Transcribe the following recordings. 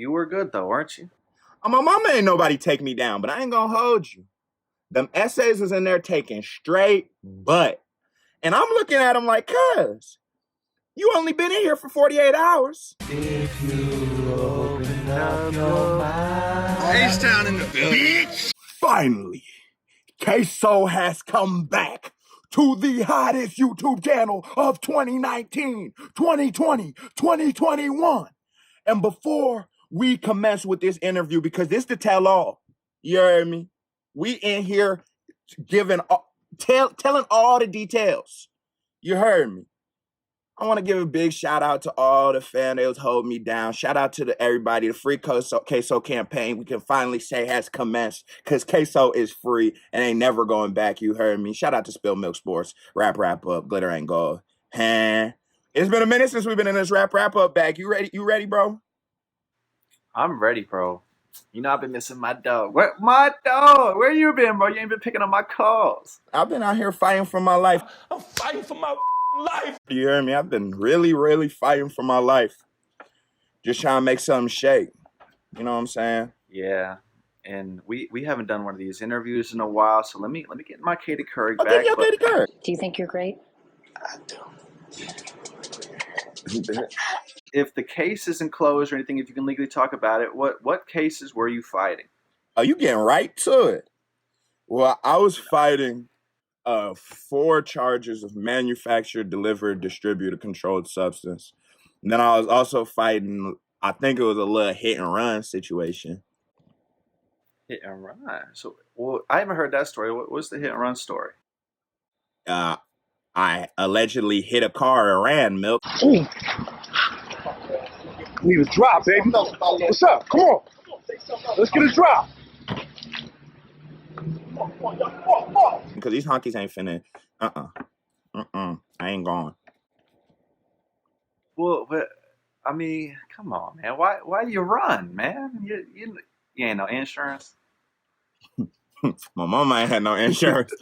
You were good though, weren't you? My mama ain't nobody take me down, but I ain't gonna hold you. Them essays was in there taking straight butt. And I'm looking at them like, cuz, you only been in here for 48 hours. If you open up your mind. H-Town in the building. Finally, Kso has come back to the hottest YouTube channel of 2019, 2020, 2021. And before we commence with this interview, because this to tell all, you heard me? We in here giving, telling all the details. You heard me? I want to give a big shout out to all the fans that was holding me down. Shout out to everybody. The free Kso campaign, we can finally say has commenced because Kso is free and ain't never going back. You heard me. Shout out to Spill Milk Sports. Wrap up. Glitter ain't gold. It's been a minute since we've been in this wrap up bag. You ready? You ready, bro? I'm ready, bro. You know I've been missing my dog. Where you been, bro? You ain't been picking up my calls. I've been out here fighting for my life. I'm fighting for my life. You hear me? I've been really fighting for my life. Just trying to make something shake. You know what I'm saying? Yeah. And we haven't done one of these interviews in a while, so let me get my Katie Couric back. Okay, Katie Couric. Do you think you're great? I do. If the case isn't closed or anything, if you can legally talk about it, what cases were you fighting? Oh, you getting right to it. Well, I was fighting 4 charges of manufactured, delivered, distributed, controlled substance. And then I was also fighting, I think it was a little hit and run situation. Hit and run? So, well, I haven't heard that story. What was the hit and run story? I allegedly hit a car and ran, Milk. Ooh. Need a drop, baby. What's up? Come on. Let's get a drop. Because these honkies ain't finna. I ain't going. Well, but I mean, come on, man. Why do you run, man? You ain't no insurance. My mama ain't had no insurance.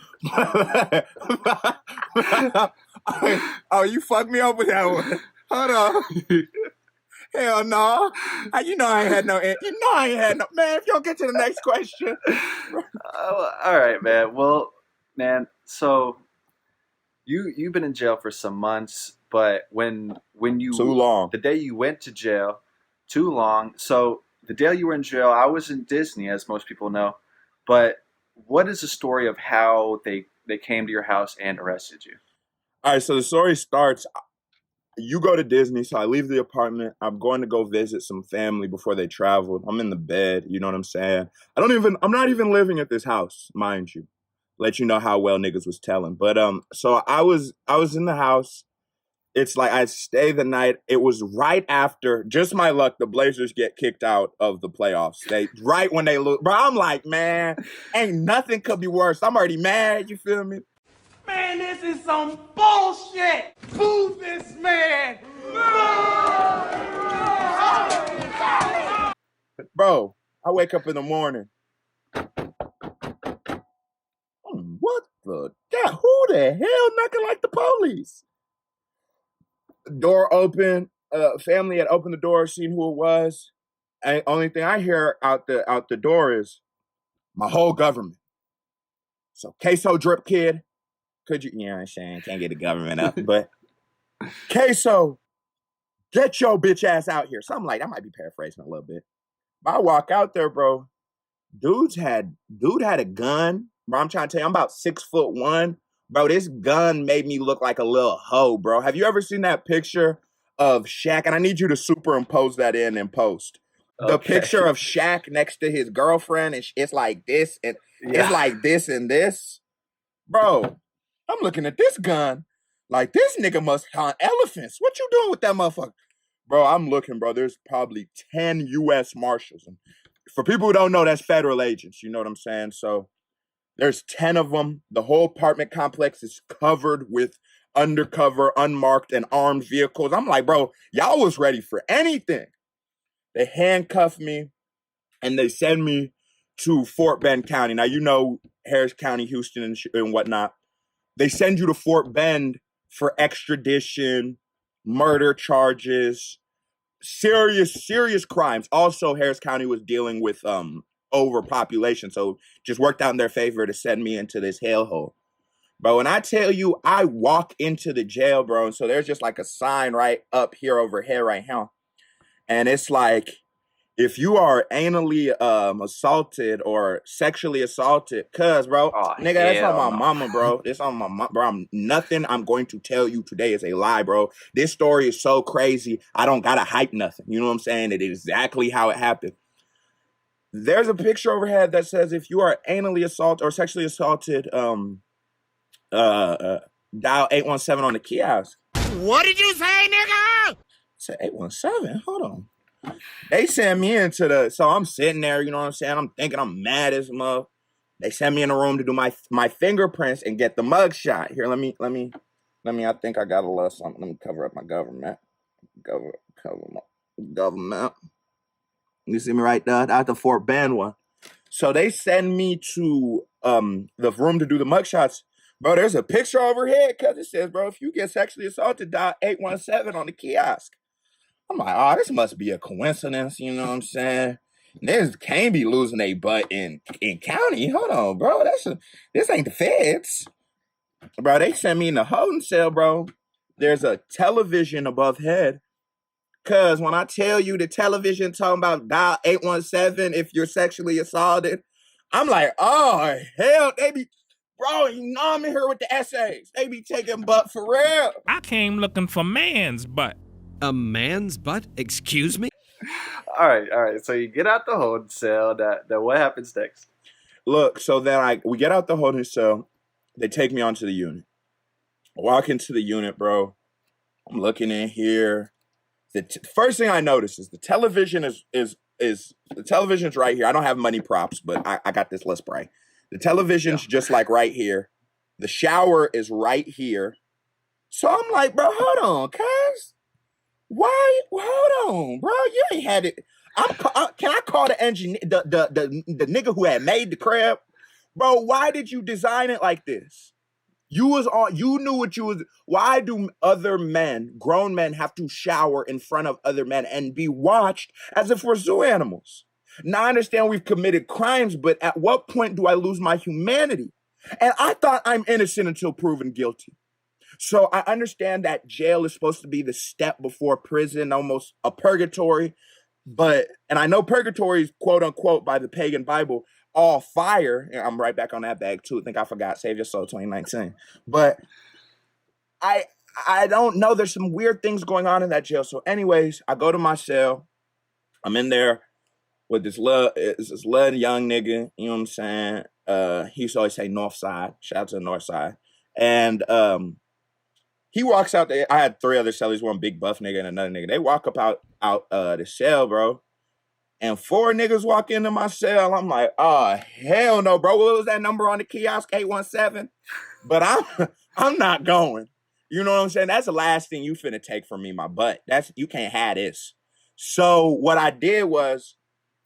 Oh, you fucked me up with that one. Hold on. Hell no. You know I ain't had no. Man, if you don't get to the next question. All right, man. Well, man. So you've been in jail for some months, but when you too long. The day you went to jail, too long. So the day you were in jail, I was in Disney, as most people know. But what is the story of how they came to your house and arrested you? All right. So the story starts. You go to Disney, so I leave the apartment. I'm going to go visit some family before they traveled. I'm in the bed, you know what I'm saying? I'm not even living at this house, mind you. Let you know how well niggas was telling. But so I was in the house. It's like I stay the night. It was right after, just my luck, the Blazers get kicked out of the playoffs. Right when they lose. Bro, I'm like, man, ain't nothing could be worse. I'm already mad, you feel me? Man, this is some bullshit. Boo this man. Bro, I wake up in the morning. What the? God, who the hell knocking like the police? Door open. Family had opened the door, seen who it was. And only thing I hear out the door is my whole government. So Kso drip kid. Could you know what I'm saying? Can't get the government up, but Kso, get your bitch ass out here. Something like that. Might be paraphrasing a little bit. But I walk out there, bro. Dude had a gun. Bro, I'm trying to tell you, I'm about 6'1". Bro, this gun made me look like a little hoe, bro. Have you ever seen that picture of Shaq? And I need you to superimpose that in post. The picture of Shaq next to his girlfriend, and it's like this, and it's like this and this. Bro, I'm looking at this gun like this nigga must hunt elephants. What you doing with that motherfucker? Bro, I'm looking, bro. There's probably 10 U.S. Marshals. And for people who don't know, that's federal agents. You know what I'm saying? So there's 10 of them. The whole apartment complex is covered with undercover, unmarked, and armed vehicles. I'm like, bro, y'all was ready for anything. They handcuff me, and they send me to Fort Bend County. Now, you know Harris County, Houston, and whatnot. They send you to Fort Bend for extradition, murder charges, serious crimes. Also, Harris County was dealing with overpopulation, so just worked out in their favor to send me into this hellhole. Bro, when I tell you, I walk into the jail, bro, and so there's just like a sign right up here over here right now. And it's like, if you are anally assaulted or sexually assaulted, cuz, bro, nigga, that's on my mama, bro. It's on my mama, bro. Nothing I'm going to tell you today is a lie, bro. This story is so crazy, I don't gotta hype nothing. You know what I'm saying? It is exactly how it happened. There's a picture overhead that says if you are anally assaulted or sexually assaulted, dial 817 on the kiosk. What did you say, nigga? I said 817. Hold on. They send me into so I'm sitting there, you know what I'm saying? I'm thinking I'm mad as mother. They send me in the room to do my fingerprints and get the mug shot. Here, let me. I think I got a little something. Let me cover up my government. Cover my government. You see me right there? That's the Fort Bend one. So they send me to the room to do the mug shots. Bro, there's a picture overhead because it says, bro, if you get sexually assaulted, dial 817 on the kiosk. I'm like, oh, this must be a coincidence, you know what I'm saying? Niggas can't be losing a butt in county. Hold on, bro. This ain't the feds. Bro, they sent me in the holding cell, bro. There's a television above head. Cause when I tell you the television talking about dial 817 if you're sexually assaulted, I'm like, oh, hell, they be... Bro, you know I'm in here with the essays. They be taking butt for real. I came looking for man's butt. A man's butt? Excuse me? All right. So you get out the holding cell. That what happens next? Look, so then we get out the holding cell. They take me onto the unit. I walk into the unit, bro. I'm looking in here. The first thing I notice is the television is the television's right here. I don't have money props, but I got this. Let's pray. The television's just like right here. The shower is right here. So I'm like, bro, hold on, cuz. Why? Hold on, bro. You ain't had it. Can I call the engineer, the nigga who had made the crib? Bro, why did you design it like this? You knew what you was. Why do other men, grown men, have to shower in front of other men and be watched as if we're zoo animals? Now, I understand we've committed crimes, but at what point do I lose my humanity? And I thought I'm innocent until proven guilty. So I understand that jail is supposed to be the step before prison, almost a purgatory. And I know purgatory is quote unquote by the pagan Bible, all fire. And I'm right back on that bag too. I think I forgot, Save Your Soul 2019. But I don't know. There's some weird things going on in that jail. So anyways, I go to my cell. I'm in there with this little young nigga, you know what I'm saying? He used to always say North Side. Shout out to the North Side. And he walks out there. I had 3 other cellies, one big buff nigga and another nigga. They walk up out the cell, bro. And 4 niggas walk into my cell. I'm like, oh, hell no, bro. What was that number on the kiosk? 817? But I'm not going. You know what I'm saying? That's the last thing you finna take from me, my butt. You can't have this. So what I did was,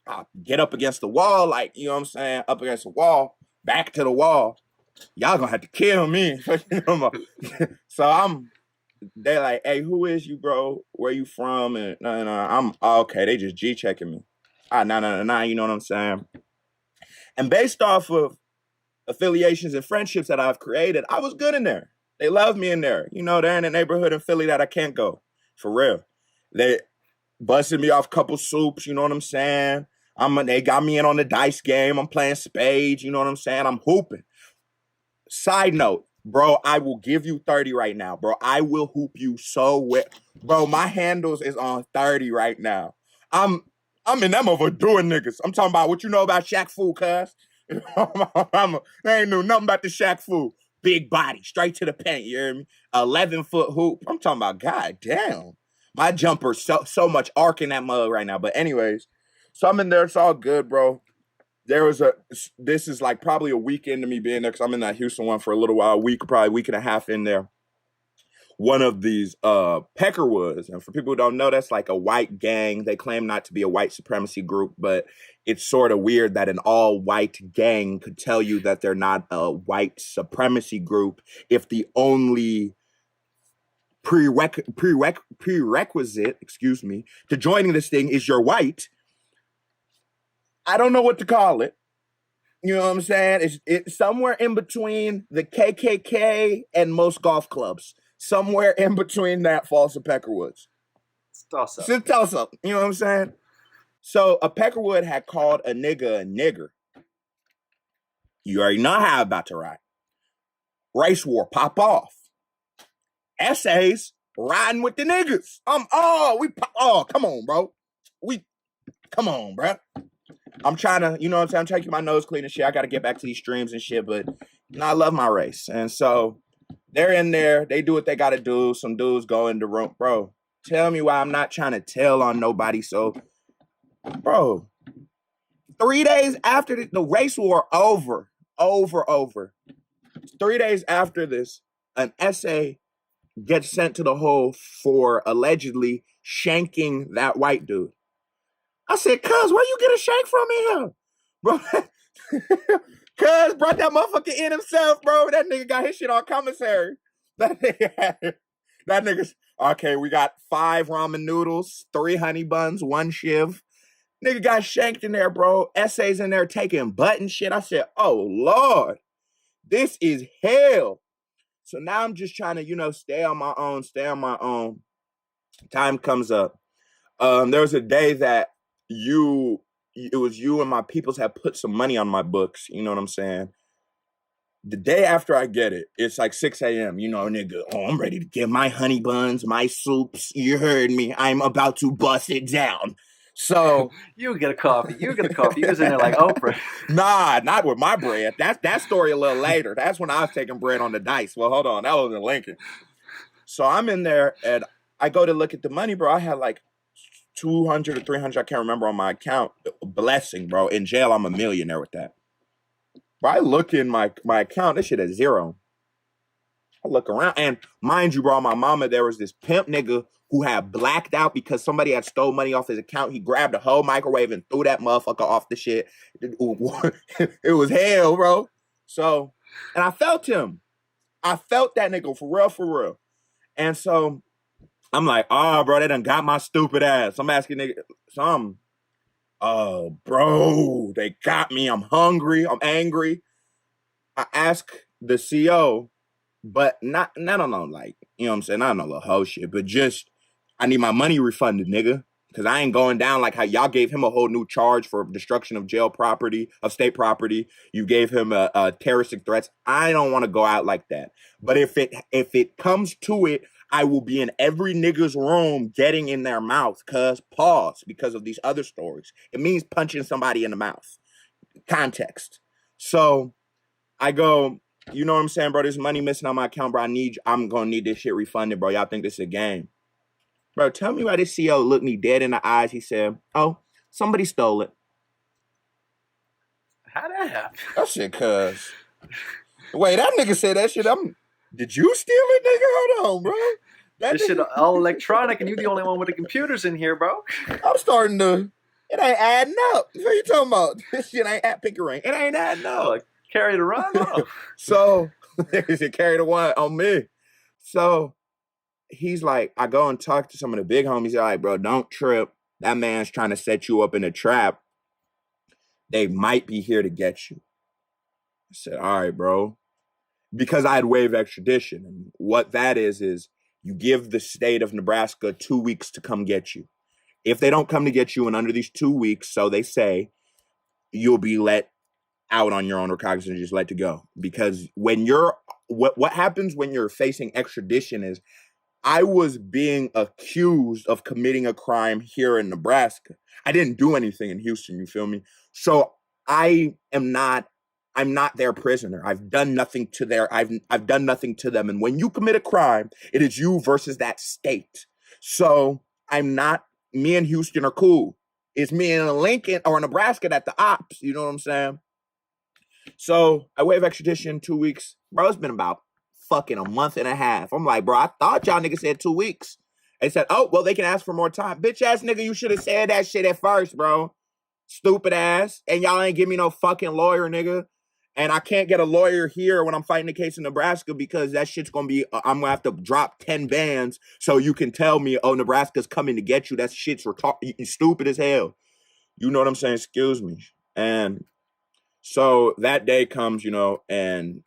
I'll get up against the wall, like, you know what I'm saying? Up against the wall, back to the wall. Y'all gonna have to kill me. So they're like, hey, who is you, bro? Where you from? And no, I'm okay. They just G-checking me. No, you know what I'm saying? And based off of affiliations and friendships that I've created, I was good in there. They love me in there. You know, they're in a neighborhood in Philly that I can't go. For real. They busted me off a couple soups, you know what I'm saying? They got me in on the dice game. I'm playing spades, you know what I'm saying? I'm hooping. Side note, bro, I will give you 30 right now, bro. I will hoop you so well. Bro, my handles is on 30 right now. I'm in them over doing niggas. I'm talking about what you know about Shaq Fu, cuz. They ain't knew nothing about the Shaq Fu. Big body, straight to the paint, you hear me? 11-foot hoop. I'm talking about, god damn. My jumper's so much arc in that mug right now. But anyways, so I'm in there. It's all good, bro. This is like probably a week into me being there because I'm in that Houston one for a little while, probably a week and a half in there. One of these Peckerwoods, and for people who don't know, that's like a white gang. They claim not to be a white supremacy group, but it's sort of weird that an all-white gang could tell you that they're not a white supremacy group if the only prerequisite, to joining this thing is you're white. I don't know what to call it. You know what I'm saying? It's somewhere in between the KKK and most golf clubs. Somewhere in between that falls a Peckerwoods. It's toss up. It's a toss up. You know what I'm saying? So a Peckerwood had called a nigger. You already know how I'm about to ride. Race war pop off. Essays riding with the niggas. Come on, bro. Come on, bro. I'm trying to, you know what I'm saying? I'm trying to keep my nose clean and shit. I got to get back to these streams and shit, but I love my race. And so they're in there. They do what they got to do. Some dudes go in the room. Bro, tell me why I'm not trying to tell on nobody. So, bro, 3 days after the race war over. 3 days after this, an essay gets sent to the hole for allegedly shanking that white dude. I said, cuz, where you get a shank from in here? Bro, cuz brought that motherfucker in himself, bro. That nigga got his shit on commissary. That nigga's, okay, we got 5 ramen noodles, 3 honey buns, 1 shiv. Nigga got shanked in there, bro. Essays in there taking butt and shit. I said, oh, Lord, this is hell. So now I'm just trying to, stay on my own. Time comes up. There was a day that it was you and my peoples had put some money on my books. You know what I'm saying? The day after I get it, it's like 6 a.m. Nigga, I'm ready to get my honey buns, my soups. You heard me. I'm about to bust it down. So you get a coffee. You was in there like Oprah. Nah, not with my bread. That story a little later. That's when I was taking bread on the dice. Well, hold on. That was in Lincoln. So I'm in there and I go to look at the money, bro. I had like 200 or 300, I can't remember, on my account. Blessing, bro. In jail, I'm a millionaire with that. But I look in my account, this shit is 0. I look around, and mind you, bro, my mama, there was this pimp nigga who had blacked out because somebody had stole money off his account. He grabbed a whole microwave and threw that motherfucker off the shit. It was hell, bro. So, and I felt him. I felt that nigga for real. And so I'm like, oh, bro, they done got my stupid ass. I'm asking nigga, oh, bro, they got me. I'm hungry. I'm angry. I ask the CO, but not on like, you know what I'm saying? Not on a little hoe shit, but just, I need my money refunded, nigga. Because I ain't going down like how y'all gave him a whole new charge for destruction of jail property, of state property. You gave him a terroristic threats. I don't want to go out like that. But if it comes to it, I will be in every nigga's room getting in their mouth, because of these other stories. It means punching somebody in the mouth. Context. So I go, you know what I'm saying, bro? There's money missing on my account, bro. I'm going to need this shit refunded, bro. Y'all think this is a game? Bro, tell me why this CO looked me dead in the eyes. He said, oh, somebody stole it. How'd that happen? That shit, cuz. Wait, that nigga said that shit. Did you steal it, nigga? Hold on, bro. This shit all electronic, and you the only one with the computers in here, bro. I'm starting to. It ain't adding up. What you talking about? This shit ain't at Pickering. It ain't adding up. Like, carry the run, bro. So, he carry the one on me. So, he's like, I go and talk to some of the big homies. They're like, bro, don't trip. That man's trying to set you up in a trap. They might be here to get you. I said, all right, bro. Because I'd waive extradition. And what that is you give the state of Nebraska 2 weeks to come get you. If they don't come to get you, and under these 2 weeks, so they say, you'll be let out on your own recognizance and just let to go. Because when what happens when you're facing extradition is, I was being accused of committing a crime here in Nebraska. I didn't do anything in Houston, you feel me? So I'm not their prisoner. I've done nothing to I've done nothing to them. And when you commit a crime, it is you versus that state. So me and Houston are cool. It's me and Lincoln or Nebraska that the ops, you know what I'm saying? So I waive extradition 2 weeks. Bro, it's been about fucking a month and a half. I'm like, bro, I thought y'all niggas said 2 weeks. They said, oh, well, they can ask for more time. Bitch ass nigga, you should have said that shit at first, bro. Stupid ass. And y'all ain't give me no fucking lawyer, nigga. And I can't get a lawyer here when I'm fighting the case in Nebraska because that shit's going to be, I'm going to have to drop 10 bands so you can tell me, oh, Nebraska's coming to get you. That shit's stupid as hell. You know what I'm saying? Excuse me. And so that day comes, you know, and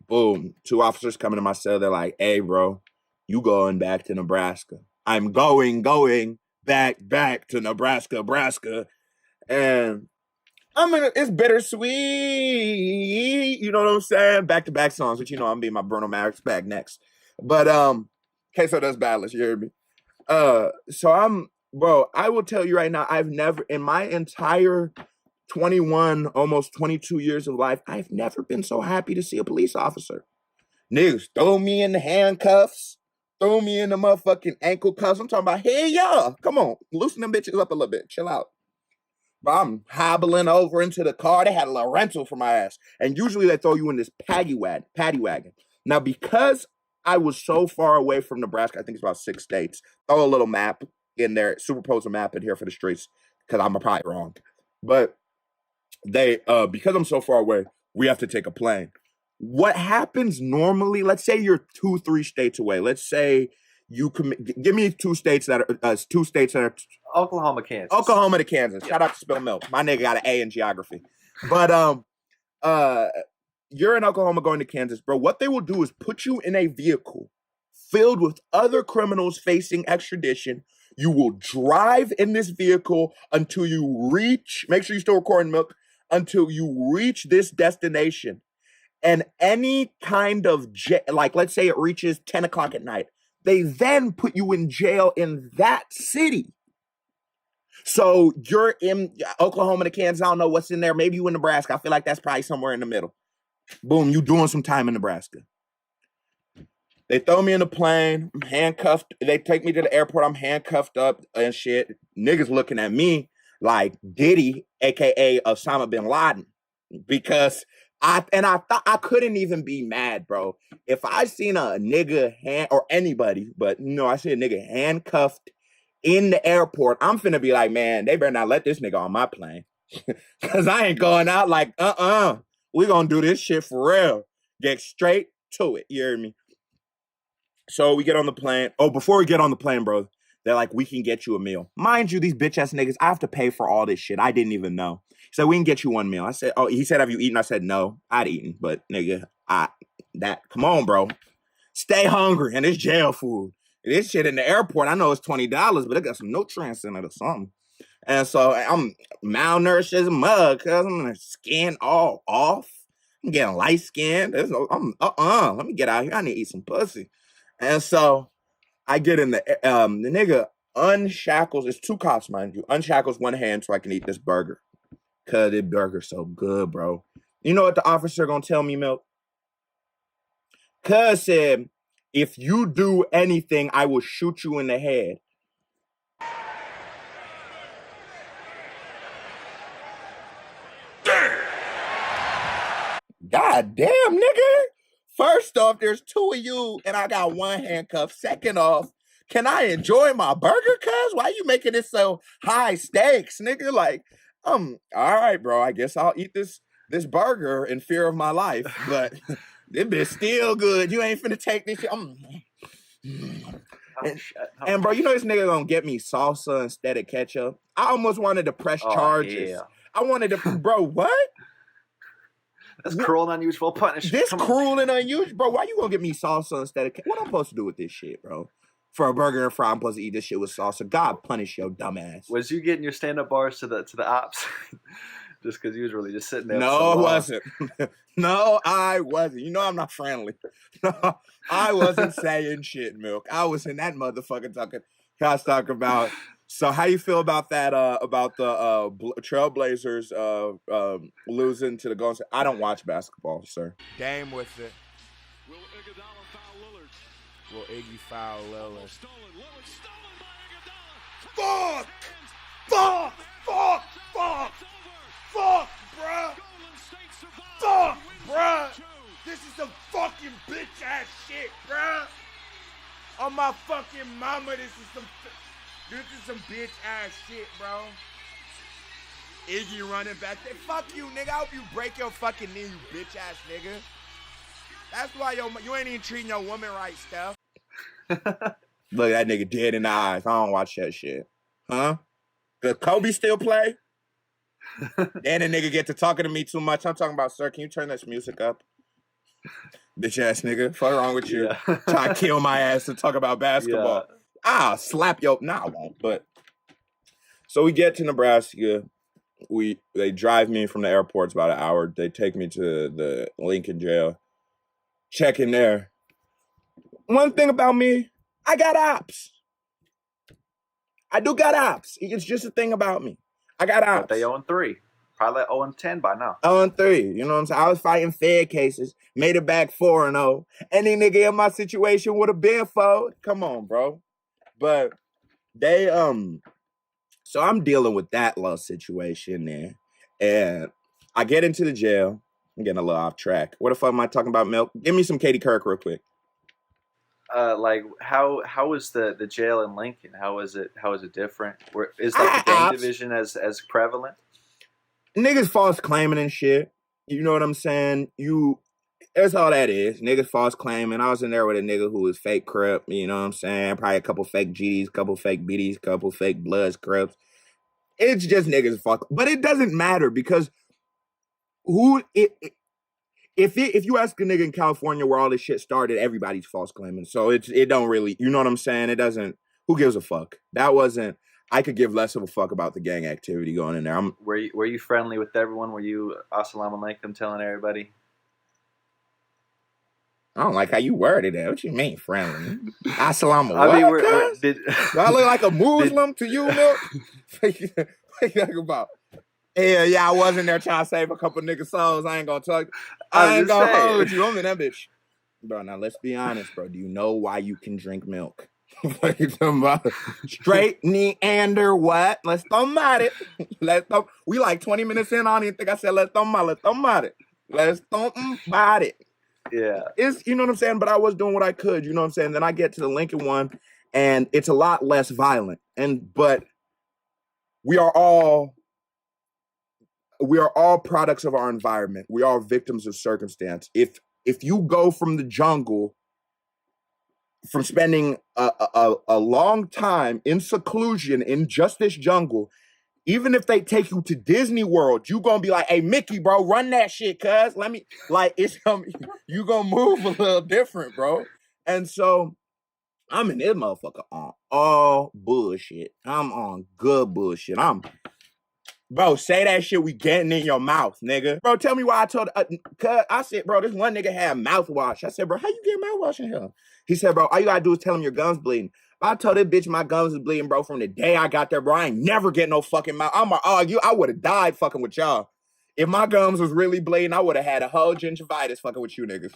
boom, 2 officers come into my cell. They're like, hey, bro, you going back to Nebraska. I'm going back to Nebraska. And I mean, it's bittersweet. You know what I'm saying? Back-to-back songs, which, you know, I'm being my Bruno Mars back next. But Kso does Badless, you hear me? So bro, I will tell you right now, I've never, in my entire 21, almost 22 years of life, I've never been so happy to see a police officer. Niggas throw me in the handcuffs, throw me in the motherfucking ankle cuffs. I'm talking about, hey, y'all, come on, loosen them bitches up a little bit, chill out. But I'm hobbling over into the car. They had a little rental for my ass. And usually they throw you in this paddy wagon. Now, because I was so far away from Nebraska, I think it's about 6 states, throw a little map in there, superimpose a map in here for the streets, because I'm probably wrong. But they, because I'm so far away, we have to take a plane. What happens normally, let's say you're 2-3 states away. Let's say you give me 2 states that are Oklahoma, Kansas. Oklahoma to Kansas. Shout out to Spill Milk. My nigga got an A in geography. But you're in Oklahoma going to Kansas, bro. What they will do is put you in a vehicle filled with other criminals facing extradition. You will drive in this vehicle until you reach, make sure you're still recording, Milk, until you reach this destination. And any kind of, like, let's say it reaches 10 o'clock at night. They then put you in jail in that city. So you're in Oklahoma to Kansas. I don't know what's in there. Maybe you in Nebraska. I feel like that's probably somewhere in the middle. Boom, you doing some time in Nebraska. They throw me in a plane. I'm handcuffed. They take me to the airport. I'm handcuffed up and shit. Niggas looking at me like Diddy, a.k.a. Osama bin Laden. Because I thought I couldn't even be mad, bro. If I seen a nigga or anybody, but no, I see a nigga handcuffed in the airport, I'm finna be like, man, they better not let this nigga on my plane. Cause I ain't going out like, we gonna do this shit for real. Get straight to it, you hear me? So we get on the plane. Oh, before we get on the plane, bro, they're like, we can get you a meal. Mind you, these bitch ass niggas, I have to pay for all this shit. I didn't even know. So we can get you one meal. I said, oh, he said, have you eaten? I said, no, I'd eaten, but nigga, come on, bro. Stay hungry, and it's jail food. This shit in the airport, I know it's $20, but it got some nutrients in it or something. And so I'm malnourished as a mug, cause I'm skin all off. I'm getting light skinned. Let me get out here. I need to eat some pussy. And so I get in the nigga unshackles. It's 2 cops, mind you. Unshackles one hand so I can eat this burger. Cause this burger's so good, bro. You know what the officer gonna tell me, Milk? Cuz said, if you do anything, I will shoot you in the head. God damn, nigga. First off, there's 2 of you and I got 1 handcuff. Second off, can I enjoy my burger, cuz? Why you making it so high stakes, nigga? Like, all right, bro, I guess I'll eat this burger in fear of my life, but this bitch still good. You ain't finna take this shit. And bro, you know this nigga gonna get me salsa instead of ketchup. I almost wanted to press charges. Yeah. I wanted to, bro, what? That's cruel and unusual punishment. This cruel and unusual, bro. Why you gonna get me salsa instead of ketchup? What I'm supposed to do with this shit, bro? For a burger and fry, I'm supposed to eat this shit with salsa. God punish your dumb ass. Was you getting your stand-up bars to the ops? Just because you was really just sitting there. No, I wasn't. No, I wasn't. You know I'm not friendly. No, I wasn't saying shit, Milk. I was in that motherfucker talking about. So how you feel about that? About the Trailblazers losing to the Golden State? I don't watch basketball, sir. Game with it. Will Iguodala foul Lillard? Will Iggy foul Lillard? Lillard stolen by Iguodala. Fuck, bruh. Fuck, bruh. This is some fucking bitch ass shit, bruh. On my fucking mama, this is some bitch ass shit, bro. Iggy running back there. Fuck you, nigga. I hope you break your fucking knee, you bitch ass nigga. That's why you ain't even treating your woman right, Steph. Look, that nigga dead in the eyes. I don't watch that shit. Huh? Does Kobe still play? Then the nigga get to talking to me too much. I'm talking about, sir, can you turn this music up? Bitch ass nigga. Fuck wrong with you? Yeah. Try to kill my ass to talk about basketball. Yeah. I'll slap your... Nah, I won't. But... So we get to Nebraska. They drive me from the airport. It's about an hour. They take me to the Lincoln jail. Check in there. One thing about me, I got ops. I do got ops. It's just a thing about me. I got ops. But they 0-3. Probably like 0-10 by now. 0-3. You know what I'm saying? I was fighting Fed cases. Made it back 4-0. Any nigga in my situation would have been 4. Come on, bro. But they, so I'm dealing with that little situation there. And I get into the jail. I'm getting a little off track. What the fuck am I talking about, Milk? Give me some Katie Kirk real quick. Like how is the jail in Lincoln? How is it different? Is like the gang division as prevalent? Niggas false claiming and shit. You know what I'm saying? That's all that is. Niggas false claiming. I was in there with a nigga who was fake Crip, you know what I'm saying? Probably a couple fake GDs, couple fake BDs, couple fake Bloods, Crips. It's just niggas fuck. But it doesn't matter because if you ask a nigga in California where all this shit started, everybody's false claiming. So it don't really, you know what I'm saying? It doesn't, who gives a fuck? I could give less of a fuck about the gang activity going in there. Were you friendly with everyone? Were you assalamu alaikum telling everybody? I don't like how you worded that. What you mean friendly? Assalamu alaikum. Do I look like a Muslim to you, Milk? What you talking about? Yeah, I was in there trying to save a couple niggas' souls. I ain't gonna talk. I ain't gonna hold you. I'm in that bitch. Bro, now let's be honest, bro. Do you know why you can drink milk? What you talking about? Straight Neander what? Let's talk about it. We like 20 minutes in. I don't even think I said let's talk about it. Let's talk about it. Yeah. You know what I'm saying? But I was doing what I could, you know what I'm saying? Then I get to the Lincoln one, and it's a lot less violent. But we are all products of our environment. We are victims of circumstance. If you go from the jungle, from spending a long time in seclusion in just this jungle, even if they take you to Disney World, you gonna be like, hey, Mickey, bro, run that shit, cuz. You gonna move a little different, bro. And so I'm in this motherfucker on all bullshit. I'm on good bullshit. Bro, say that shit, we getting in your mouth, nigga. Bro, tell me why I told, I said, bro, this one nigga had mouthwash. I said, bro, how you get mouthwash in here? He said, bro, all you gotta do is tell him your gums bleeding. I told this bitch my gums was bleeding, bro, from the day I got there, bro. I ain't never get no fucking mouth. I would have died fucking with y'all. If my gums was really bleeding, I would have had a whole gingivitis fucking with you niggas.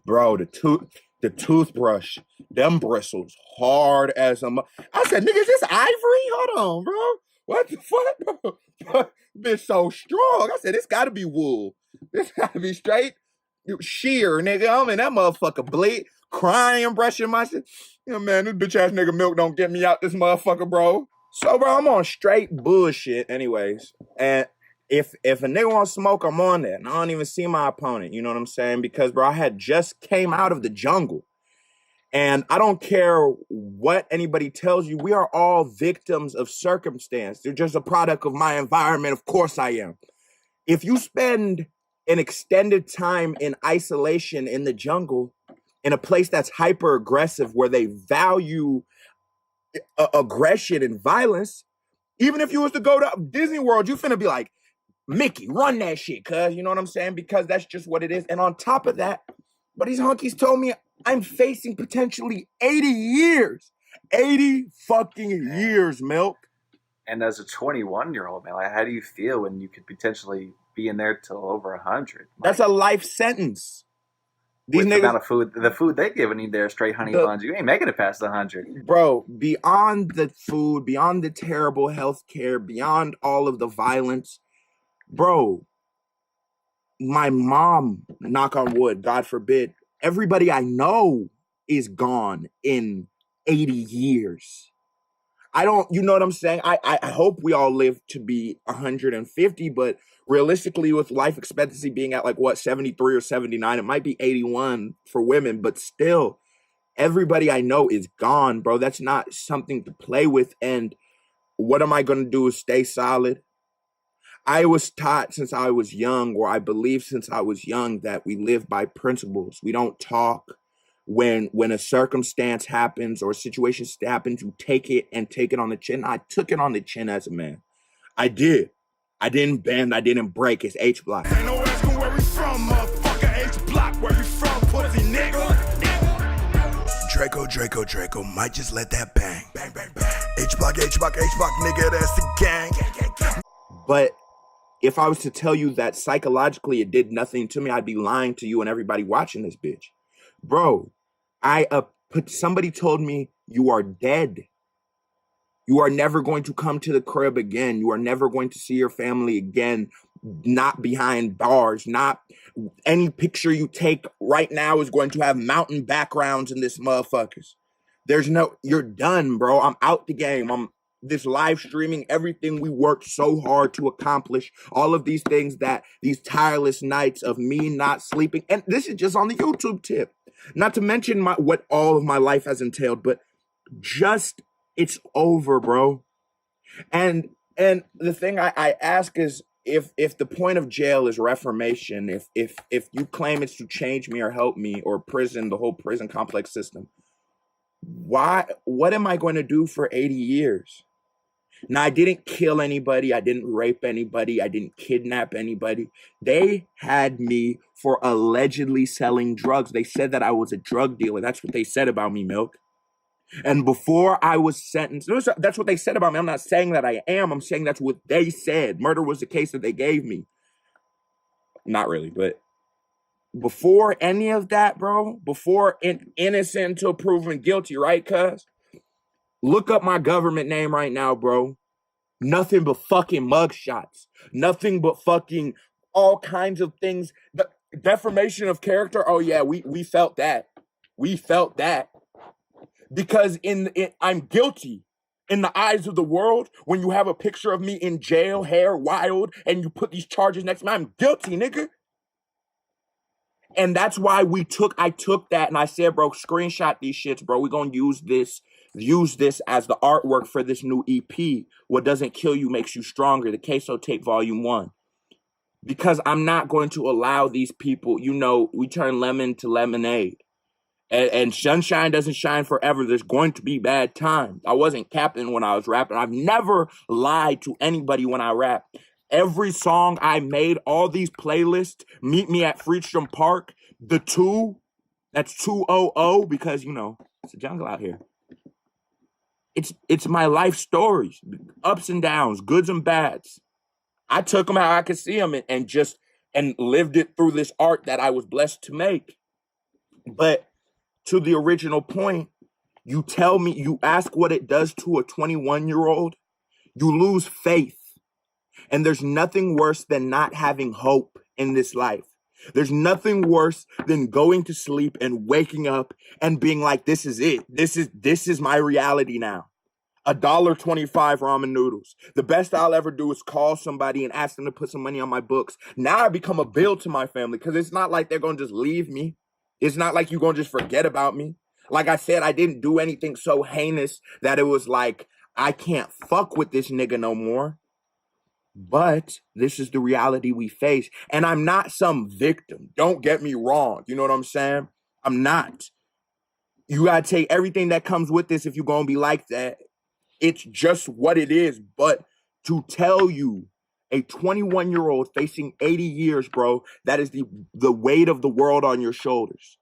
Bro, the toothbrush, them bristles, hard as a... I said, nigga, is this ivory? Hold on, bro. What the fuck, bro? Bitch so strong. I said, this gotta be wool. This gotta be straight sheer, nigga. I'm in that motherfucker bleed, crying, brushing my shit. You know, man, this bitch ass nigga Milk don't get me out this motherfucker, bro. So, bro, I'm on straight bullshit anyways. And if a nigga want to smoke, I'm on that. And I don't even see my opponent, you know what I'm saying? Because, bro, I had just came out of the jungle. And I don't care what anybody tells you. We are all victims of circumstance. They're just a product of my environment. Of course I am. If you spend an extended time in isolation in the jungle, in a place that's hyper aggressive, where they value aggression and violence, even if you was to go to Disney World, you finna be like, Mickey, run that shit, cuz, you know what I'm saying? Because that's just what it is. And on top of that, but these hunkies told me I'm facing potentially 80 years. 80 fucking years, Milk. And as a 21-year-old, man, like, how do you feel when you could potentially be in there till over 100? That's a life sentence. These niggas, the amount of the food they giving you there, straight honey buns, you ain't making it past 100. Bro, beyond the food, beyond the terrible health care, beyond all of the violence, bro, my mom, knock on wood, God forbid, everybody I know is gone in 80 years. I don't, you know what I'm saying? I hope we all live to be 150, but realistically, with life expectancy being at like what, 73 or 79, it might be 81 for women, but still, everybody I know is gone, bro. That's not something to play with. And what am I going to do is stay solid? I was taught since I was young, or I believe since I was young, that we live by principles. We don't talk. When a circumstance happens or a situation happens, you take it and take it on the chin. I took it on the chin as a man. I did. I didn't bend. I didn't break. It's H block. Ain't no asking where we from, motherfucker. H block, where you from, pussy nigga? Draco, might just let that bang. Bang, bang, bang. H block, nigga, that's the gang. But if I was to tell you that psychologically it did nothing to me, I'd be lying to you and everybody watching this bitch. Bro, somebody told me, you are dead. You are never going to come to the crib again. You are never going to see your family again. Not behind bars. Not any picture you take right now is going to have mountain backgrounds in this motherfuckers. You're done, bro. I'm out the game. I'm this live streaming, everything we worked so hard to accomplish, all of these things, that these tireless nights of me not sleeping. And this is just on the YouTube tip. Not to mention what all of my life has entailed, but just, it's over, bro. And the thing I ask is, if the point of jail is reformation, if you claim it's to change me or help me, or prison, the whole prison complex system, what am I going to do for 80 years? Now, I didn't kill anybody. I didn't rape anybody. I didn't kidnap anybody. They had me for allegedly selling drugs. They said that I was a drug dealer. That's what they said about me, Milk. And before I was sentenced, that's what they said about me. I'm not saying that I am. I'm saying that's what they said. Murder was the case that they gave me. Not really, but before any of that, bro, before innocent until proven guilty, right, cuz? Look up my government name right now, bro. Nothing but fucking mugshots. Nothing but fucking all kinds of things. The defamation of character, oh yeah, we felt that. We felt that. Because I'm guilty in the eyes of the world. When you have a picture of me in jail, hair wild, and you put these charges next to me, I'm guilty, nigga. And that's why I took that and I said, bro, screenshot these shits, bro. We're going to use this as the artwork for this new EP. What doesn't kill you makes you stronger. The Kso Tape Volume 1. Because I'm not going to allow these people, we turn lemon to lemonade. And sunshine doesn't shine forever. There's going to be bad times. I wasn't capping when I was rapping. I've never lied to anybody when I rap. Every song I made, all these playlists, meet me at FREDSTROM Park, the 2, that's 200, because, it's a jungle out here. It's my life stories, ups and downs, goods and bads. I took them how I could see them and lived it through this art that I was blessed to make. But to the original point, you ask what it does to a 21-year-old, you lose faith. And there's nothing worse than not having hope in this life. There's nothing worse than going to sleep and waking up and being like, this is it. This is my reality now. $1.25 ramen noodles. The best I'll ever do is call somebody and ask them to put some money on my books. Now I become a bill to my family, because it's not like they're going to just leave me. It's not like you're going to just forget about me. Like I said, I didn't do anything so heinous that it was like, I can't fuck with this nigga no more. But this is the reality we face. And I'm not some victim. Don't get me wrong. You know what I'm saying? I'm not. You got to take everything that comes with this if you're going to be like that. It's just what it is. But to tell you, a 21-year-old facing 80 years, bro, that is the weight of the world on your shoulders.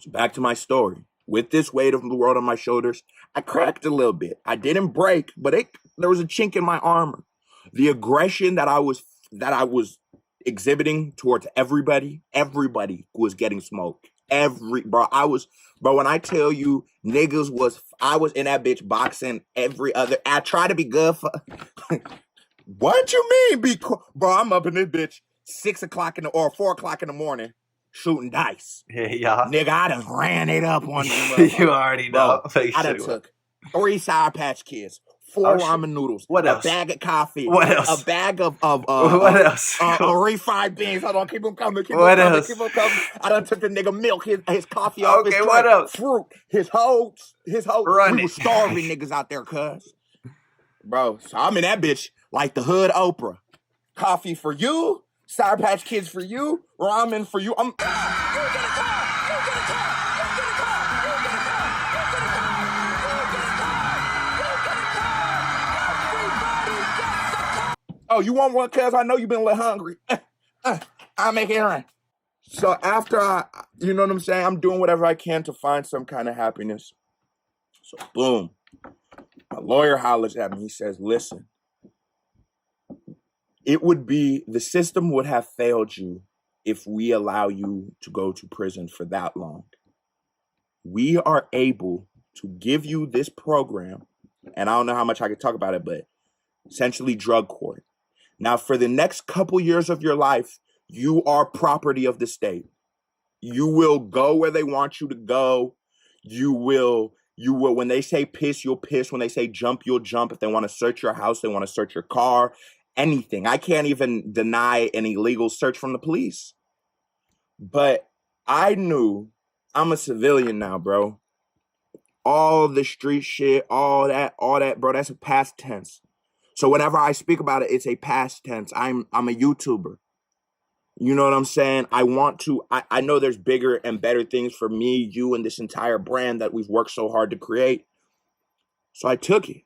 So back to my story. With this weight of the world on my shoulders, I cracked a little bit. I didn't break, but there was a chink in my armor. The aggression that I was exhibiting towards everybody was getting smoked. When I tell you niggas I was in that bitch boxing I try to be good for. What you mean? Bro, I'm up in this bitch 6 o'clock or 4 o'clock in the morning. Shooting dice. Yeah. Nigga, I done ran it up on you. You already know. Bro, I done took 3 Sour Patch Kids, 4 ramen noodles, What else? a bag of coffee, What else? a bag of What else? refried beans. Hold on, keep them coming, keep What them coming, else? keep them coming. I done took the nigga milk, his coffee off his Okay, tray, what else? fruit, his whole. Run We it. were starving niggas out there, cuz. Bro, so I'm in that bitch like the hood Oprah. Coffee for you, Sour Patch Kids for you, ramen for you. Oh, you want one, cuz? I know you've been a little hungry. I'll make it run. So after you know what I'm saying? I'm doing whatever I can to find some kind of happiness. So boom. My lawyer hollers at me. He says, listen, the system would have failed you if we allow you to go to prison for that long. We are able to give you this program, and I don't know how much I can talk about it, but essentially drug court. Now, for the next couple years of your life, you are property of the state. You will go where they want you to go. You will, when they say piss, you'll piss. When they say jump, you'll jump. If they want to search your house, they want to search your car, anything. I can't even deny an illegal search from the police. But I knew I'm a civilian now, bro. All the street shit, all that, bro, that's a past tense. So whenever I speak about it, it's a past tense. I'm a YouTuber. You know what I'm saying? I know there's bigger and better things for me, you, and this entire brand that we've worked so hard to create. So I took it.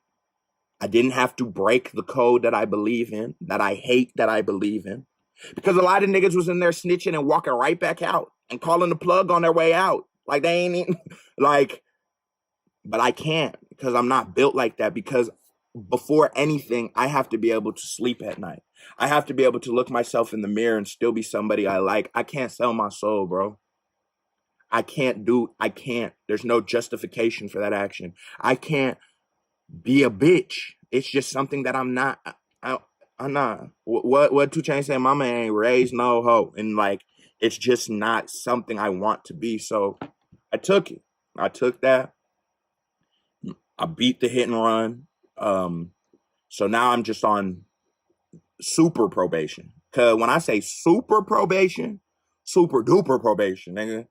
I didn't have to break the code that I believe in, that I hate that I believe in. Because a lot of niggas was in there snitching and walking right back out and calling the plug on their way out. Like they ain't even, like, but I can't because I'm not built like that. Because before anything, I have to be able to sleep at night. I have to be able to look myself in the mirror and still be somebody I like. I can't sell my soul, bro. I can't. There's no justification for that action. I can't be a bitch. It's just something that I'm not. I'm not. What 2 Chainz said, mama ain't raised no hoe. And like, it's just not something I want to be. So I took it. I took that. I beat the hit and run. So now I'm just on super probation. Cause when I say super probation, super duper probation, nigga.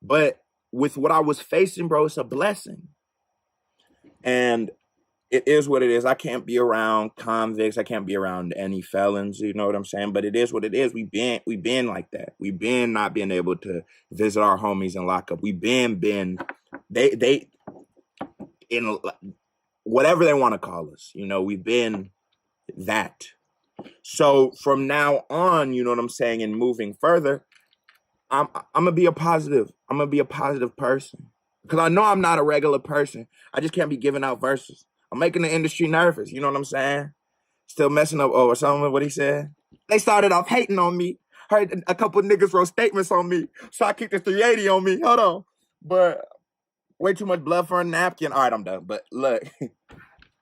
But with what I was facing, bro, it's a blessing. And it is what it is. I can't be around convicts. I can't be around any felons. You know what I'm saying? But it is what it is. We been like that. We been not being able to visit our homies and lock up. We been they in whatever they want to call us. You know, we've been that. So from now on, you know what I'm saying, and moving further, I'm gonna be a positive. I'm gonna be a positive person. Because I know I'm not a regular person. I just can't be giving out verses. I'm making the industry nervous. You know what I'm saying? Still messing up over something what he said. They started off hating on me. Heard a couple of niggas wrote statements on me. So I kicked the 380 on me. Hold on. But way too much blood for a napkin. All right, I'm done. But look,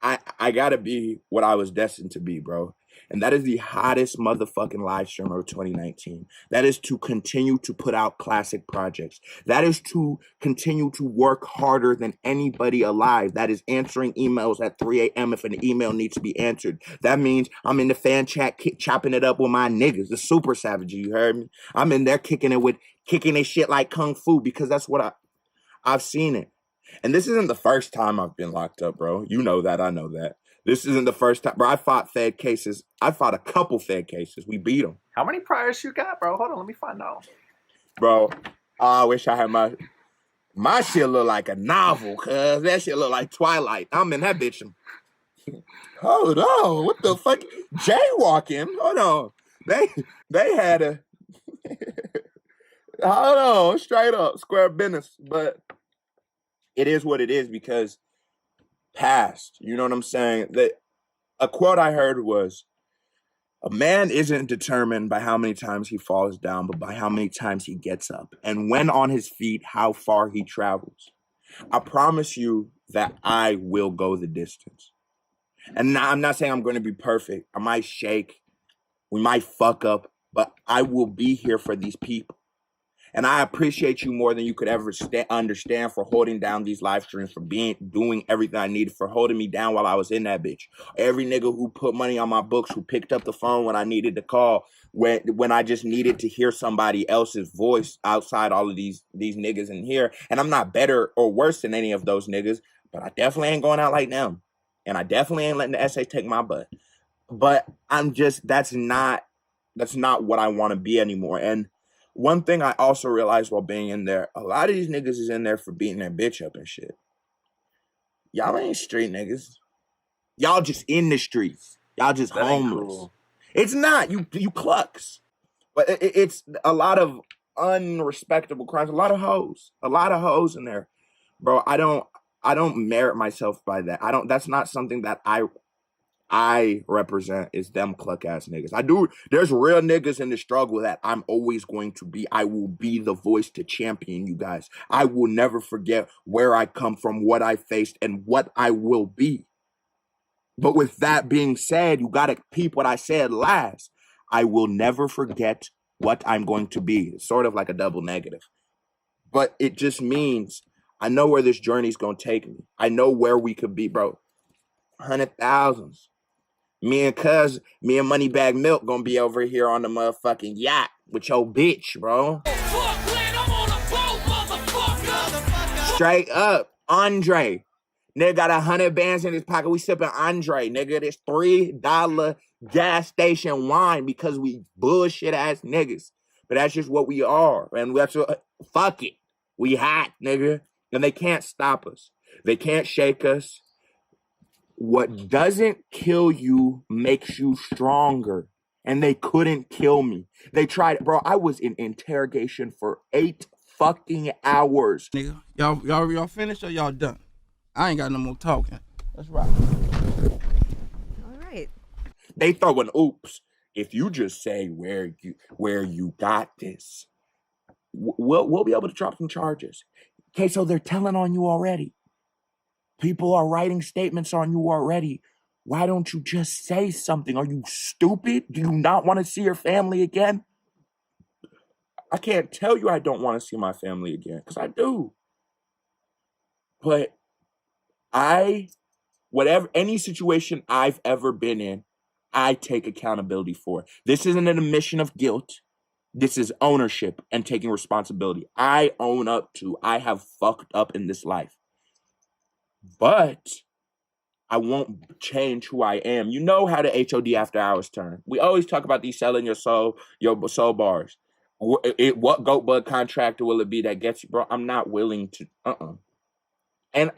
I gotta be what I was destined to be, bro. And that is the hottest motherfucking live streamer of 2019. That is to continue to put out classic projects. That is to continue to work harder than anybody alive. That is answering emails at 3 a.m. if an email needs to be answered. That means I'm in the fan chat chopping it up with my niggas, the super savage, you heard me? I'm in there kicking this shit like kung fu because that's what I've seen it. And this isn't the first time I've been locked up, bro. You know that, I know that. This isn't the first time, bro. I fought Fed cases. I fought a couple Fed cases. We beat them. How many priors you got, bro? Hold on, let me find out. Bro, I wish I had my shit look like a novel, cuz that shit look like Twilight. I'm in that bitch. Hold on, what the fuck? Jaywalking? Hold on. They had a hold on, straight up, square business. But it is what it is because past, you know what I'm saying? That a quote I heard was, a man isn't determined by how many times he falls down, but by how many times he gets up. And when on his feet, how far he travels. I promise you that I will go the distance. And I'm not saying I'm going to be perfect. I might shake. We might fuck up, but I will be here for these people. And I appreciate you more than you could ever understand for holding down these live streams, for doing everything I needed, for holding me down while I was in that bitch. Every nigga who put money on my books, who picked up the phone when I needed to call, when I just needed to hear somebody else's voice outside all of these niggas in here. And I'm not better or worse than any of those niggas, but I definitely ain't going out like them. And I definitely ain't letting the SA take my butt. But I'm just, that's not what I want to be anymore. And one thing I also realized while being in there, a lot of these niggas is in there for beating their bitch up and shit. Y'all ain't street niggas. Y'all just in the streets. Y'all just homeless. Cool. It's not. You clucks. But it's a lot of unrespectable crimes. A lot of hoes in there. Bro, I don't merit myself by that. That's not something that I represent, is them cluck ass niggas. There's real niggas in the struggle that I'm always going to be. I will be the voice to champion you guys. I will never forget where I come from, what I faced, and what I will be. But with that being said, you gotta peep what I said last. I will never forget what I'm going to be. It's sort of like a double negative. But it just means I know where this journey's gonna take me. I know where we could be, bro. 100,000s. Me and Moneybag Milk gonna be over here on the motherfucking yacht with your bitch, bro. Straight up, Andre. Nigga got 100 bands in his pocket. We sipping Andre, nigga. This $3 gas station wine because we bullshit ass niggas. But that's just what we are. And that's what, fuck it. We hot, nigga. And they can't stop us. They can't shake us. What doesn't kill you makes you stronger. And they couldn't kill me. They tried, bro. I was in interrogation for 8 fucking hours. Nigga, y'all finished or y'all done? I ain't got no more talking. Let's rock. All right. They throwing oops. If you just say where you got this, we'll be able to drop some charges. Okay, so they're telling on you already. People are writing statements on you already. Why don't you just say something? Are you stupid? Do you not want to see your family again? I can't tell you I don't want to see my family again, because I do. But any situation I've ever been in, I take accountability for. This isn't an admission of guilt. This is ownership and taking responsibility. I own up to, I have fucked up in this life. But I won't change who I am. You know how the HOD after hours turn. We always talk about these selling your soul bars. What goat bud contractor will it be that gets you, bro? I'm not willing to, And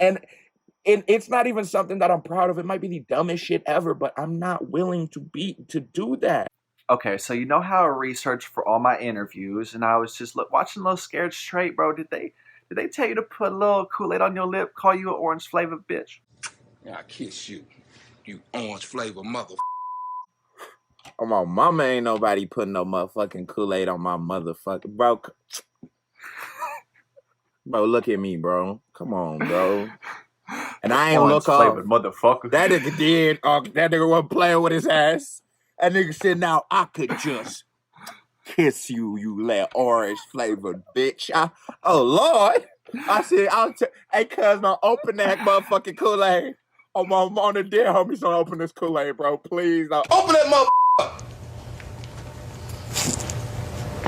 it's not even something that I'm proud of. It might be the dumbest shit ever, but I'm not willing to do that. Okay, so you know how I researched for all my interviews, and I was just watching those Scared Straight, bro. Did they tell you to put a little Kool-Aid on your lip, call you an orange flavored bitch? I kiss you, you orange flavor mother. Oh, my mama ain't nobody putting no motherfucking Kool-Aid on my motherfucking bro. Bro, look at me, bro. Come on, bro. And I ain't look off. Motherfucker. That nigga did. That nigga wasn't playing with his ass. That nigga said, now I could just kiss you, you little orange flavored bitch. Oh, Lord. I said, hey, cuz, now open that motherfucking Kool-Aid. Oh, on the dear homies, don't open this Kool-Aid, bro. Please. Don't. Open that motherfucker.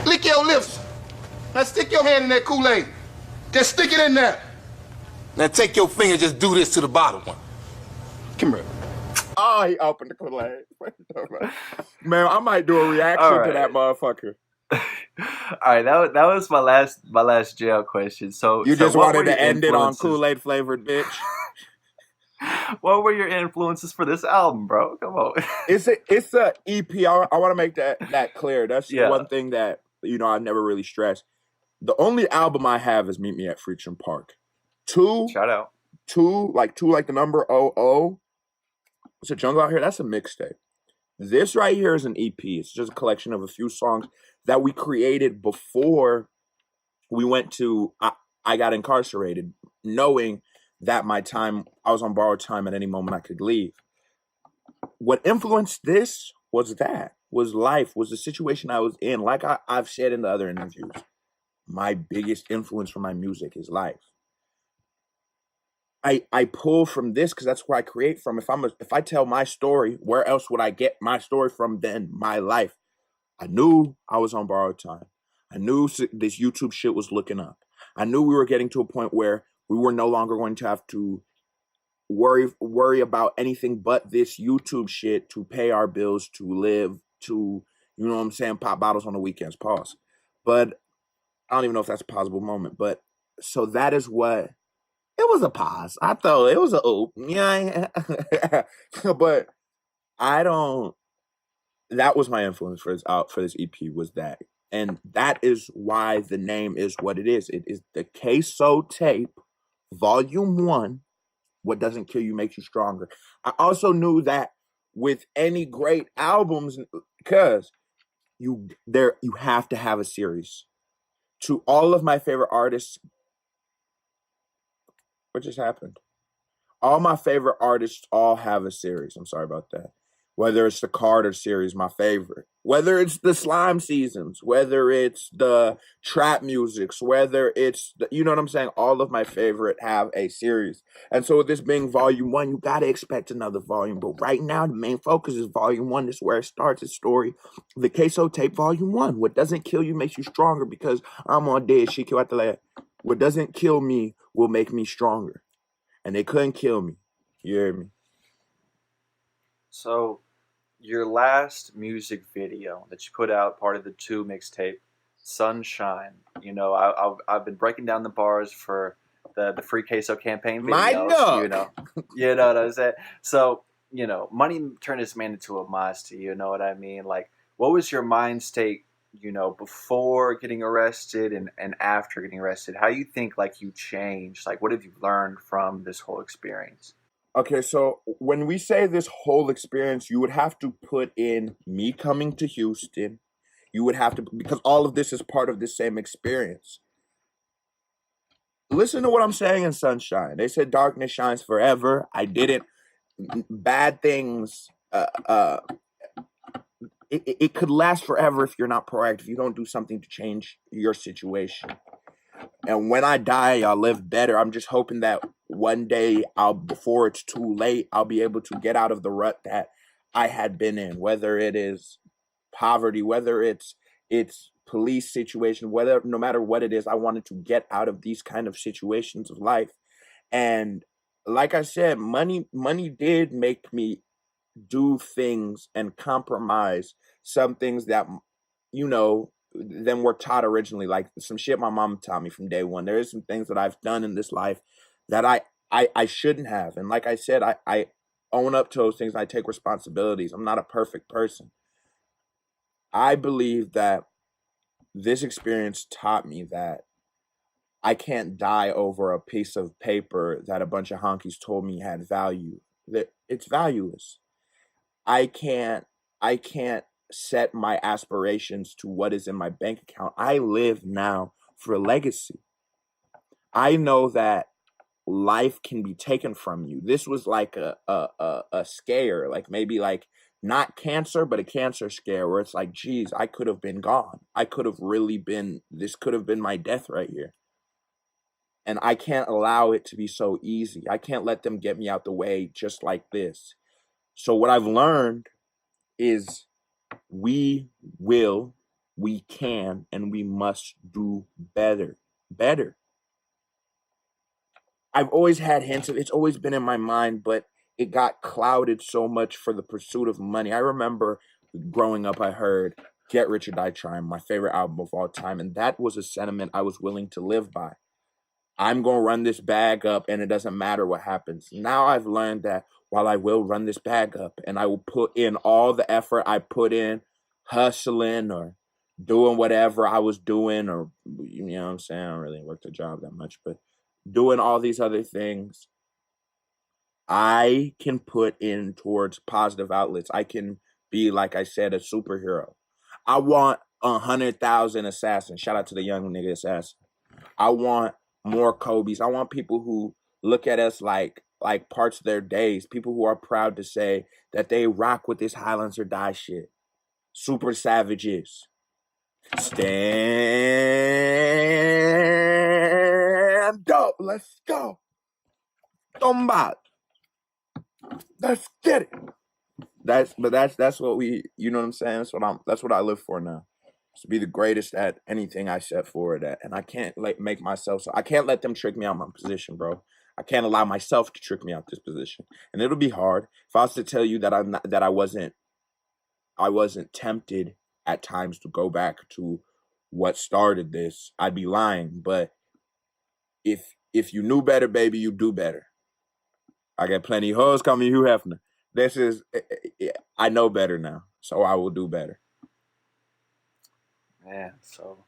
Lick your lips. Now stick your hand in that Kool-Aid. Just stick it in there. Now take your finger, just do this to the bottom one. Come here. Oh, he opened the Kool-Aid. Man, I might do a reaction to that motherfucker. All right, that was my last jail question. So you just wanted to end it on Kool-Aid flavored bitch. What were your influences for this album, bro? Come on. It's a EP. I want to make that clear. That's one thing that I've never really stressed. The only album I have is Meet Me at FREDSTROM Park. Shout out. Two like the number 00. It's a Jungle Out Here. That's a mixtape. This right here is an EP. It's just a collection of a few songs that we created before we went to. I got incarcerated, knowing that I was on borrowed time. At any moment I could leave. What influenced this was life, was the situation I was in. Like I've said in the other interviews, my biggest influence for my music is life. I pull from this because that's where I create from. If I tell my story, where else would I get my story from than my life? I knew I was on borrowed time. I knew this YouTube shit was looking up. I knew we were getting to a point where we were no longer going to have to worry about anything but this YouTube shit to pay our bills, to live, to, you know what I'm saying, pop bottles on the weekends, pause. But I don't even know if that's a possible moment. But so that is what, it was a pause. I thought it was a oop. Yeah. But I don't, that was my influence for this EP was that. And that is why the name is what it is. It is the Kso tape, volume 1. What doesn't kill you makes you stronger. I also knew that with any great albums, because you have to have a series. To all of my favorite artists, what just happened? All my favorite artists all have a series. I'm sorry about that. Whether it's the Carter series, my favorite. Whether it's the Slime Seasons. Whether it's the Trap Musics. Whether it's, you know what I'm saying? All of my favorite have a series. And so with this being volume 1, you got to expect another volume. But right now, the main focus is volume 1. This is where it starts its story. The Kso tape, volume 1. What doesn't kill you makes you stronger because I'm on dead shit. What doesn't kill me will make me stronger. And they couldn't kill me. You hear me? So, your last music video that you put out, part of the 2 mixtape, Sunshine. You know, I've been breaking down the bars for the Free Kso campaign videos. My dog. You know what I'm saying? So, you know, money turned this man into a monster. You know what I mean? Like, what was your mind state, you know, before getting arrested and after getting arrested? How you think, like, you changed? Like, what have you learned from this whole experience? Okay, so when we say this whole experience, you would have to put in me coming to Houston. You would have to, because all of this is part of the same experience. Listen to what I'm saying in Sunshine. They said darkness shines forever. I didn't. Bad things, it could last forever if you're not proactive. If you don't do something to change your situation. And when I die, I'll live better. I'm just hoping that one day, before it's too late, I'll be able to get out of the rut that I had been in. Whether it is poverty, whether it's police situation, no matter what it is, I wanted to get out of these kind of situations of life. And like I said, money did make me do things and compromise some things that, you know, than were taught originally, like some shit my mom taught me from day one. There is some things that I've done in this life that I shouldn't have. And like I said, I own up to those things. I take responsibilities. I'm not a perfect person. I believe that this experience taught me that I can't die over a piece of paper that a bunch of honkies told me had value. That it's valueless. I can't set my aspirations to what is in my bank account. I live now for legacy. I know that life can be taken from you. This was like a scare, like maybe like not cancer, but a cancer scare where it's like, geez, I could have been gone. I could have really been, this could have been my death right here. And I can't allow it to be so easy. I can't let them get me out the way just like this. So what I've learned is we can, and we must do better. I've always had hints of, it's always been in my mind, but it got clouded so much for the pursuit of money. I remember growing up, I heard Get Rich or Die Trying, my favorite album of all time, and that was a sentiment I was willing to live by. I'm going to run this bag up, and it doesn't matter what happens. Now I've learned that while I will run this bag up, and I will put in all the effort I put in hustling or doing whatever I was doing, or, you know what I'm saying, I don't really work the job that much, but doing all these other things, I can put in towards positive outlets. I can be, like I said, a superhero. I want 100,000 assassins. Shout out to the young nigga assassin. I want more Kobe's. I want people who look at us like parts of their days. People who are proud to say that they rock with this Highlands or Die shit. Super savages. Stand up. Let's go. Tombat. Let's get it. That's what we, you know what I'm saying? That's what I live for now. To be the greatest at anything I set forward at. And I can't make myself, so I can't let them trick me out of my position, bro. I can't allow myself to trick me out this position. And it'll be hard. If I was to tell you that I wasn't tempted at times to go back to what started this, I'd be lying. But if you knew better, baby, you do better. I got plenty of hoes coming, Hugh Hefner. I know better now, so I will do better. Man, so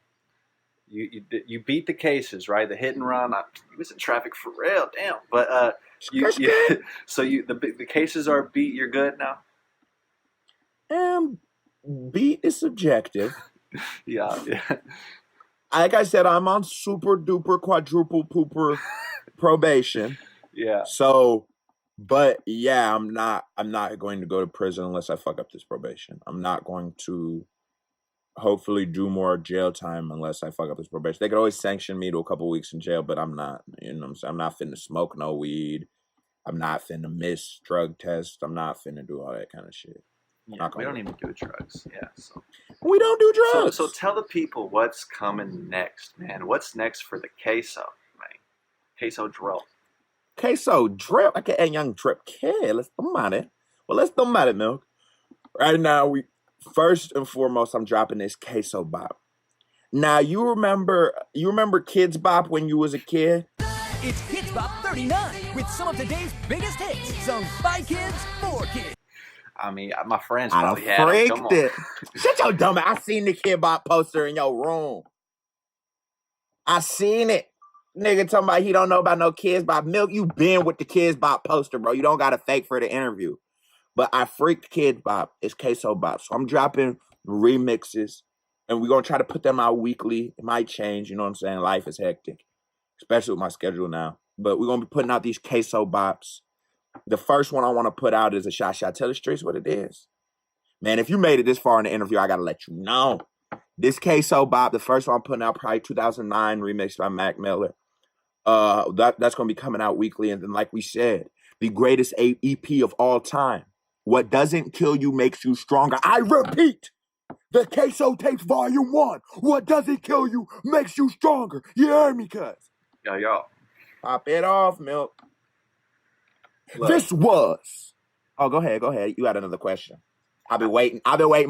you beat the cases, right? The hit and run. He was in traffic for real, damn. But so the cases are beat. You're good now. Beat is subjective. Yeah. Like I said, I'm on super duper quadruple pooper probation. Yeah. So, but yeah, I'm not going to go to prison unless I fuck up this probation. I'm not going to hopefully do more jail time unless I fuck up this probation. They could always sanction me to a couple weeks in jail, but I'm not, you know what I'm saying? I'm not finna smoke no weed. I'm not finna miss drug tests. I'm not finna do all that kind of shit. Yeah, we don't even do drugs. Yeah, so we don't do drugs. So tell the people what's coming next, man. What's next for the Kso, man? Kso drill. Kso drip. Okay, a young drip kid. Let's think about it. Well, let's think about it, Milk. Right now, first and foremost, I'm dropping this Kso Bop. Now, you remember Kids Bop when you was a kid? It's Kids Bop 39 with some of today's biggest hits, sung by kids for kids. I mean, my friends probably had freaked it. Shut your dumb ass. I seen the Kid Bop poster in your room. I seen it. Nigga talking about he don't know about no Kids Bop. Milk, you been with the Kids Bop poster, bro. You don't got to fake for the interview. But I freaked Kids Bop. It's Kso Bop. So I'm dropping remixes. And we're going to try to put them out weekly. It might change. You know what I'm saying? Life is hectic. Especially with my schedule now. But we're going to be putting out these Kso Bops. The first one I want to put out is a shot. Tell the streets what it is. Man, if you made it this far in the interview, I got to let you know. This Kso Bop, the first one I'm putting out, probably 2009, remixed by Mac Miller. That's going to be coming out weekly. And then, like we said, the greatest EP of all time. What doesn't kill you makes you stronger. I repeat, the Kso Tapes Volume 1. What doesn't kill you makes you stronger. You heard me, cuz? Yo. Pop it off, Milk. Look. This was. Oh, go ahead. You had another question. I've been waiting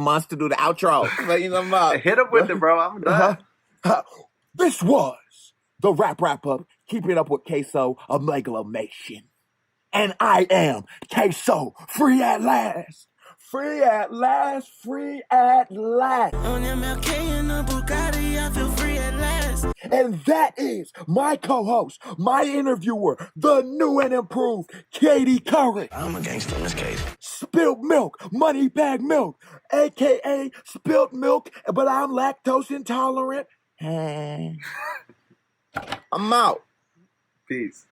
months to do the outro. Hit up with it, bro. I'm done. This was the wrap up. Keeping up with Kso of Megalomation. And I am Kso, free at last. Free at last, free at last. On MLK and the Bugatti, I feel free at last. And that is my co-host, my interviewer, the new and improved Katie Curry. I'm a gangster, Miss Katie. Spilt Milk, Money Bag Milk, a.k.a. Spilt Milk, but I'm lactose intolerant. I'm out. Peace.